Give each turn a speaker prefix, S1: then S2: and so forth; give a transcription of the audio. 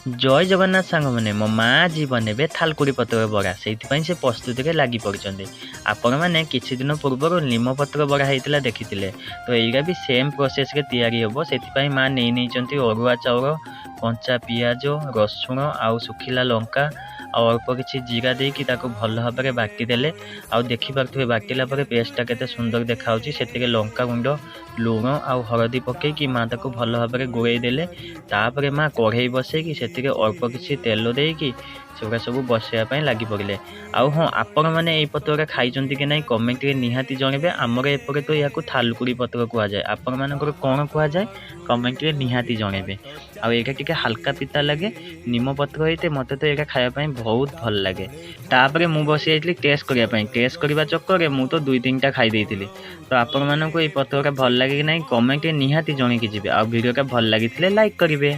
S1: जय जगन्नाथ सांग मैंने मो माँ आज बनेबे थालकुड़ी पत्र बड़ा से प्रस्तुति में लगी पड़ते आपण मैंने किछि दिन पूर्व नीम पत्र बड़ा होता देखी तो यही भी सेम प्रोसेस रे तैयारी हम से माँ नहीं अरुआ चाउल कंचा पियाज रसुण आउ सुखिला लंका और अल्प किसी जीरा देकी भल भाव में बाटिदेले आउ देखिपे बाटिला पेस्टा केते सुंदर देखा से लंका गुंड लुण आउ हलदी पकईकि माँ ताको भल भाव में गोड़े देले तापर माँ कढ़ई बसैकी से अल्प किसी तेल देकी सेगुड़ा सब बसैया लगी पड़े आउ हाँ आपण मैंने यही पत्र खाई कि ना कमेंट रे निहाती जनइबे आमर एपटे तो या थालकुड़ी पत्र कहुए आपण मानकर कौन कहुए कमेंट रे निहाती जनइबे आउ ये टिके हल्का पिता लगे नीम पत्र होते मत तो ये खायापी बहुत भल लगे तापर मु बस जाइली टेस्ट करने टेस्ट करने चक्कर में तो 2-3टा खाई देती तो आपण मानक ये पत्र भल लगे कि ना कमेंट रे निहाती जनइकी जी आ वीडियो भल लगी लाइक करेंगे।